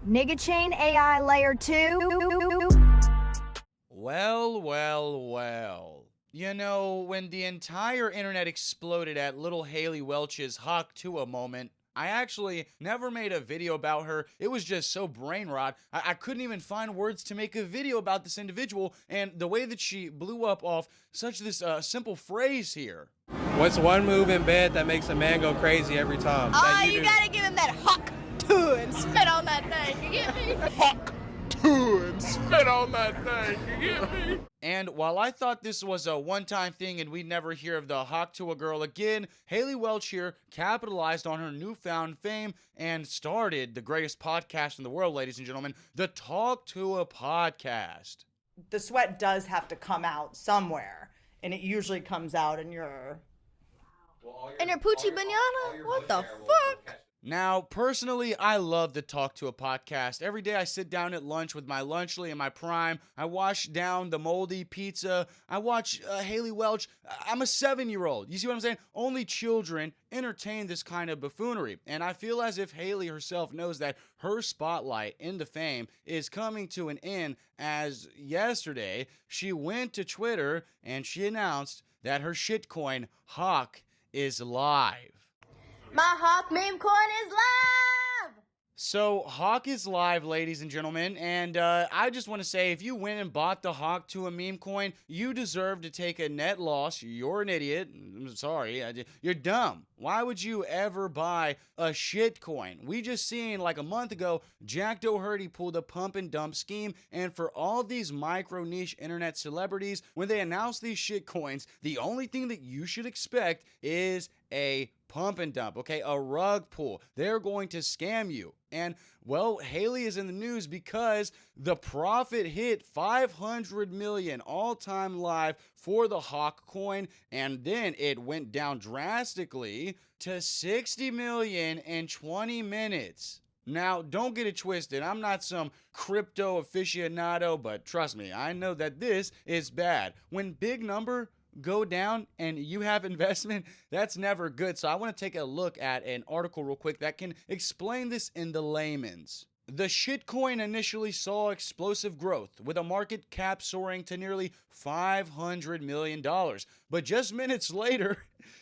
Nigga Chain AI Layer 2. Well. You know, when the entire internet exploded at little Haley Welch's Hawk Tuah moment, I actually never made a video about her. It was just so brain rot. I couldn't even find words to make a video about this individual and the way that she blew up off such this simple phrase here. What's one move in bed that makes a man go crazy every time? Oh, you gotta give him that Hawk Tuah and spit on that thing, you get me? Hawk Tuah and spit on that thing, you get me? And while I thought this was a one-time thing and we'd never hear of the Hawk Tuah girl again, Haley Welch here capitalized on her newfound fame and started the greatest podcast in the world, ladies and gentlemen, the Hawk Tuah podcast. The sweat does have to come out somewhere, and it usually comes out in your... And your poochie banana? What the fuck? Now, personally, I love the Talk to a podcast. Every day I sit down at lunch with my Lunchly in my prime. I wash down the moldy pizza. I watch Haley Welch. I'm a 7-year-old. You see what I'm saying? Only children entertain this kind of buffoonery. And I feel as if Haley herself knows that her spotlight into fame is coming to an end, as yesterday she went to Twitter and she announced that her shitcoin Hawk is live. My Hawk meme coin is live! So, Hawk is live, ladies and gentlemen, and I just want to say, if you went and bought the Hawk Tuah meme coin, you deserve to take a net loss. You're an idiot. I'm sorry. You're dumb. Why would you ever buy a shit coin? We just seen, like a month ago, Jack Doherty pulled a pump and dump scheme, and for all these micro-niche internet celebrities, when they announce these shit coins, the only thing that you should expect is a pump and dump, okay? A rug pull. They're going to scam you. And, well, Haley is in the news because the profit hit 500 million all-time live for the Hawk coin, and then it went down drastically to 60 million in 20 minutes. Now, don't get it twisted. I'm not some crypto aficionado, but trust me, I know that this is bad. When big number go down and you have investment, that's never good. So I want to take a look at an article real quick that can explain this in the layman's. The shitcoin initially saw explosive growth, with a market cap soaring to nearly $500 million. But just minutes later,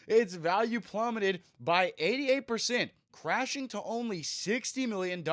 its value plummeted by 88%, crashing to only $60 million.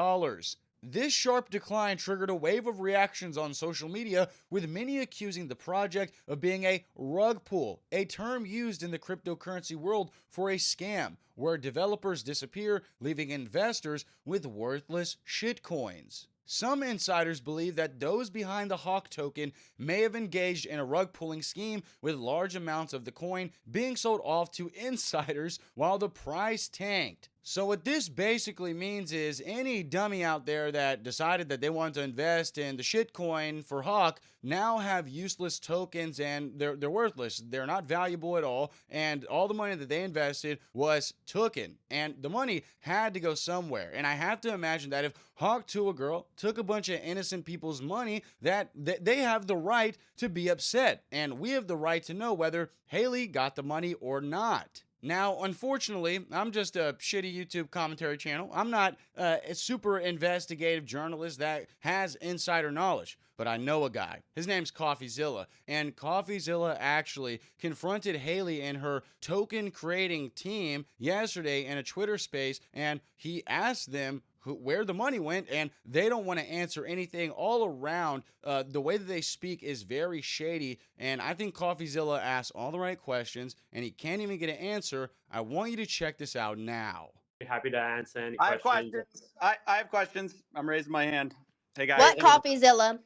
This sharp decline triggered a wave of reactions on social media, with many accusing the project of being a rug pull, a term used in the cryptocurrency world for a scam, where developers disappear, leaving investors with worthless shitcoins. Some insiders believe that those behind the Hawk token may have engaged in a rug pulling scheme, with large amounts of the coin being sold off to insiders while the price tanked. So what this basically means is any dummy out there that decided that they wanted to invest in the shitcoin for Hawk now have useless tokens, and they're worthless. They're not valuable at all, and all the money that they invested was taken, and the money had to go somewhere. And I have to imagine that if Hawk Tuah girl took a bunch of innocent people's money, that they have the right to be upset, and we have the right to know whether Haley got the money or not. Now, unfortunately, I'm just a shitty YouTube commentary channel. I'm not a super investigative journalist that has insider knowledge, but I know a guy. His name's CoffeeZilla, and CoffeeZilla actually confronted Haley and her token creating team yesterday in a Twitter space, and he asked them where the money went, and they don't want to answer anything. All around, the way that they speak is very shady, and I think CoffeeZilla asked all the right questions, and he can't even get an answer. I want you to check this out now. Happy to answer any I have questions. questions. I have questions. I'm raising my hand. Hey, guys. What, CoffeeZilla?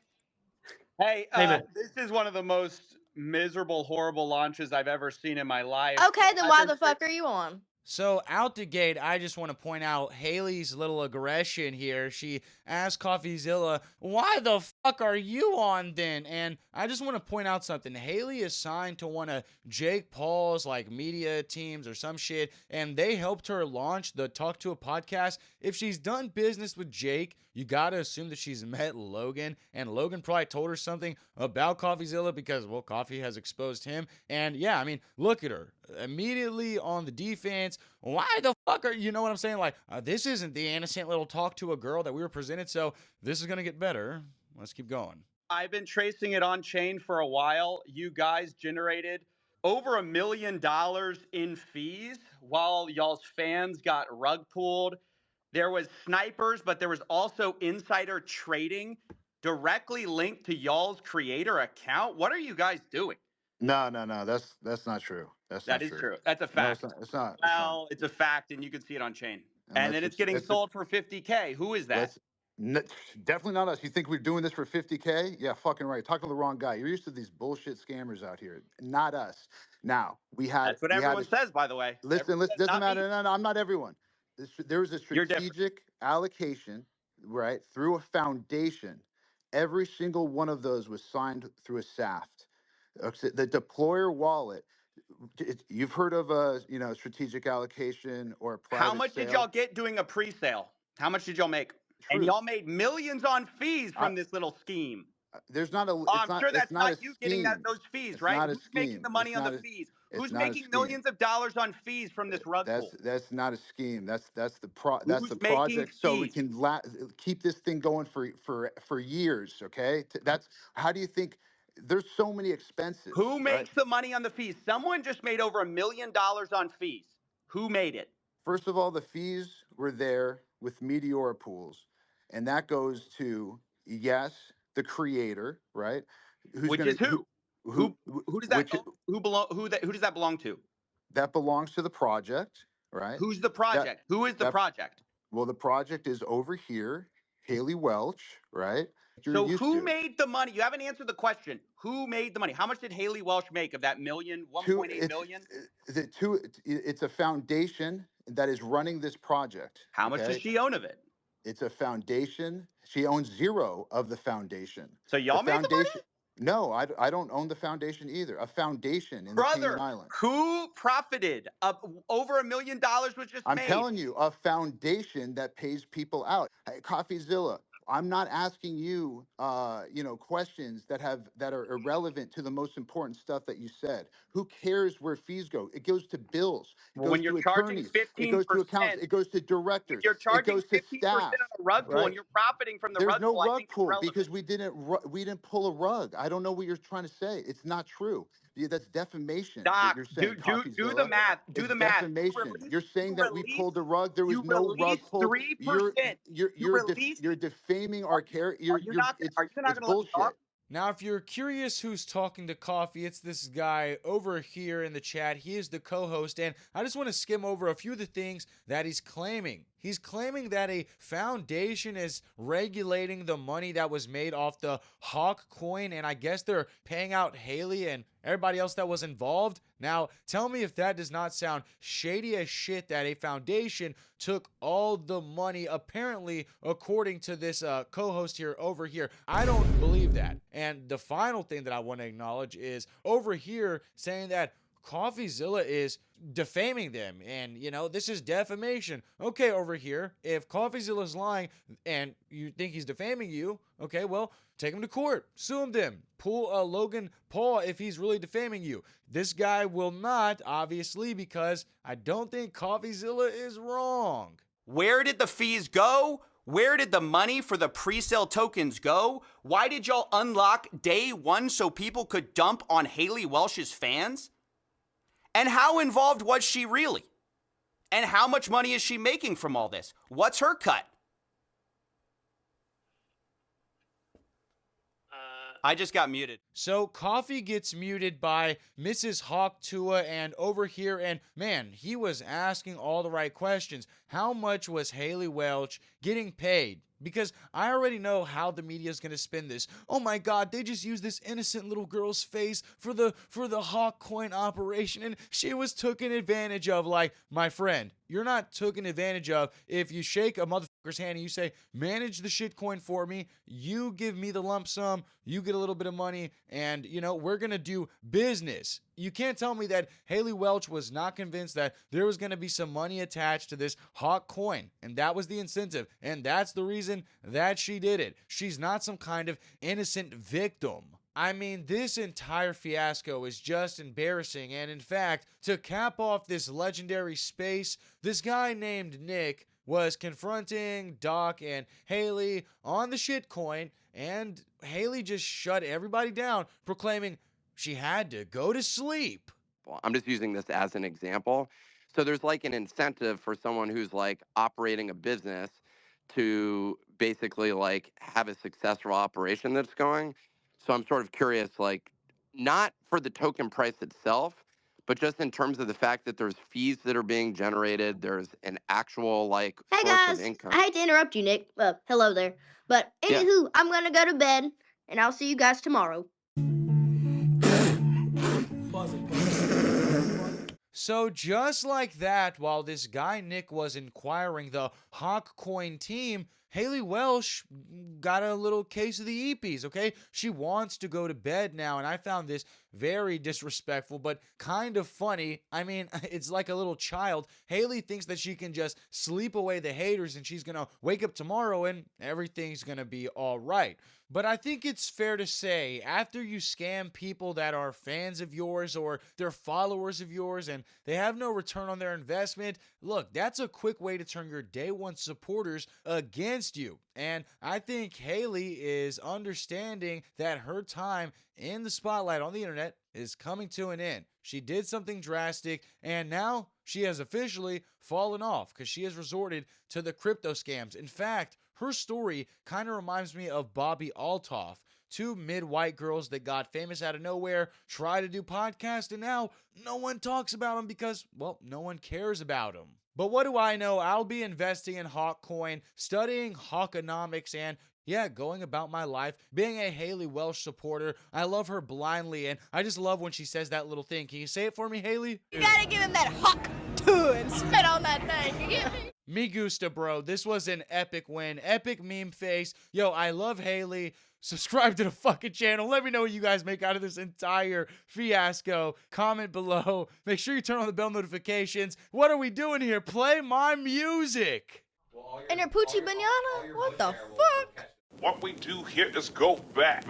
Hey, Hey, man. this is one of the most miserable, horrible launches I've ever seen in my life. Okay, then why the fuck are you on? So out the gate, I just want to point out Haley's little aggression here. She asked CoffeeZilla, why the fuck are you on then? And I just want to point out something. Haley is signed to one of Jake Paul's like media teams or some shit, and they helped her launch the Talk to a podcast. If she's done business with Jake, you gotta assume that she's met Logan, and Logan probably told her something about CoffeeZilla because, well, Coffee has exposed him. And yeah, I mean, look at her immediately on the defense. Why the fuck are you know what I'm saying? Like, this isn't the innocent little talk to a girl that we were presented, so this is gonna get better. Let's keep going. I've been tracing it on chain for a while. You guys generated over $1 million in fees while y'all's fans got rug pulled. There was snipers, but there was also insider trading directly linked to y'all's creator account. What are you guys doing? No. That's not true. That is true. That's a fact. No, it's not. Well, it's a fact, and you can see it on chain. And then it's getting sold for $50K. Who is that? Definitely not us. You think we're doing this for $50K? Yeah, fucking right. Talking to the wrong guy. You're used to these bullshit scammers out here. Not us. Now we had. That's what everyone says, by the way. Listen. Doesn't matter. No, I'm not everyone. There was a strategic allocation, right, through a foundation. Every single one of those was signed through a SAFT. The deployer wallet. You've heard of a strategic allocation or a private How much sale? did y'all get doing a pre-sale? How much did y'all make? And y'all made millions on fees from this little scheme. There's not a. I'm sure that's not you getting those fees, right? Who's making the money on the fees? Who's making millions of dollars on fees from this rug pull? That's not a scheme. That's the project. So we can keep this thing going for years. Okay. That's how do you think? There's so many expenses. Who makes the money on the fees? Someone just made over $1 million on fees. Who made it? First of all, the fees were there with Meteora pools, and that goes to the creator, right? Which is who? Who does that who does that belong to? That belongs to the project, right? Who's the project? Who is the project? Well, the project is over here, Haley Welch, right? So who made the money? You haven't answered the question. Who made the money? How much did Haley Welch make of that 1.8 million? It's a foundation that is running this project. How much does she own of it? It's a foundation. She owns 0 of the foundation. So y'all made the money? No, I don't own the foundation either. A foundation in the Cayman Islands. Who profited? Over $1 million was just made. I'm telling you, a foundation that pays people out. Hey, CoffeeZilla, I'm not asking you, questions that are irrelevant to the most important stuff that you said. Who cares where fees go? It goes to bills. It goes when you're to charging attorneys. 15%, it goes to accountants. It goes to directors. You're charging it goes to 15% staff, on a rug pull, right? and you're profiting from the rug pull. There's no rug pull because we didn't pull a rug. I don't know what you're trying to say. It's not true. That's defamation. Doc, you're saying, do the math. Do the math. Defamation. You're saying that we pulled the rug. There was no rug pulled. 3%. You're defaming our character. It's bullshit. Now, if you're curious who's talking to Coffee, it's this guy over here in the chat. He is the co-host, and I just want to skim over a few of the things that he's claiming. He's claiming that a foundation is regulating the money that was made off the Hawk coin, and I guess they're paying out Haley and everybody else that was involved. Now, tell me if that does not sound shady as shit that a foundation took all the money, apparently, according to this co-host here over here. I don't believe that. And the final thing that I want to acknowledge is over here saying that CoffeeZilla is defaming them, and this is defamation. Okay, over here, if CoffeeZilla is lying and you think he's defaming you, okay, well, take him to court, sue him then, pull Logan Paul if he's really defaming you. This guy will not, obviously, because I don't think CoffeeZilla is wrong. Where did the fees go? Where did the money for the pre-sale tokens go? Why did y'all unlock day one so people could dump on Haley Welch's fans? And how involved was she really? And how much money is she making from all this? What's her cut? I just got muted. So Coffee gets muted by Mrs. Hawk Tuah and over here, and man, he was asking all the right questions. How much was Haley Welch getting paid? Because I already know how the media is going to spin this. Oh my God, they just used this innocent little girl's face for the Hawk coin operation, and she was taken advantage of. Like, my friend, you're not taken advantage of if you shake a motherfucker hand and you say, manage the shitcoin for me. You give me the lump sum. You get a little bit of money. And, you know, we're going to do business. You can't tell me that Haley Welch was not convinced that there was going to be some money attached to this Hawk coin. And that was the incentive. And that's the reason that she did it. She's not some kind of innocent victim. I mean, this entire fiasco is just embarrassing. And in fact, to cap off this legendary space, this guy named Nick was confronting Doc and Haley on the shitcoin, and Haley just shut everybody down, proclaiming she had to go to sleep. Well, I'm just using this as an example. So there's like an incentive for someone who's like operating a business to basically like have a successful operation that's going. So I'm sort of curious, like, not for the token price itself, but just in terms of the fact that there's fees that are being generated, there's an actual like Hey source guys, of income. I hate to interrupt you, Nick. Hello there. But Yeah. anywho, I'm gonna go to bed, and I'll see you guys tomorrow. So just like that, while this guy Nick was inquiring the Hawk coin team, Haley Welch got a little case of the eepies, okay? She wants to go to bed now, and I found this very disrespectful, but kind of funny. I mean, it's like a little child. Haley thinks that she can just sleep away the haters, and she's gonna wake up tomorrow, and everything's gonna be all right. But I think it's fair to say, after you scam people that are fans of yours or they're followers of yours and they have no return on their investment, look, that's a quick way to turn your day one supporters against you. And I think Haley is understanding that her time in the spotlight on the internet is coming to an end. She did something drastic, and now she has officially fallen off because she has resorted to the crypto scams. In fact, her story kind of reminds me of Bobby Altoff. Two mid-white girls that got famous out of nowhere, try to do podcasts, and now no one talks about them because, well, no one cares about them. But what do I know? I'll be investing in Hawk Coin, studying Hawkonomics, and yeah, going about my life, being a Haley Welch supporter. I love her blindly, and I just love when she says that little thing. Can you say it for me, Haley? You gotta give him that Hawk Tuah and spit on that thing. You get me? Me gusta, bro. This was an epic win. Epic meme face. Yo, I love Haley. Subscribe to the fucking channel. Let me know what you guys make out of this entire fiasco. Comment below. Make sure you turn on the bell notifications. What are we doing here? Play my music. And your poochie banana? What the fuck? What we do here is go back.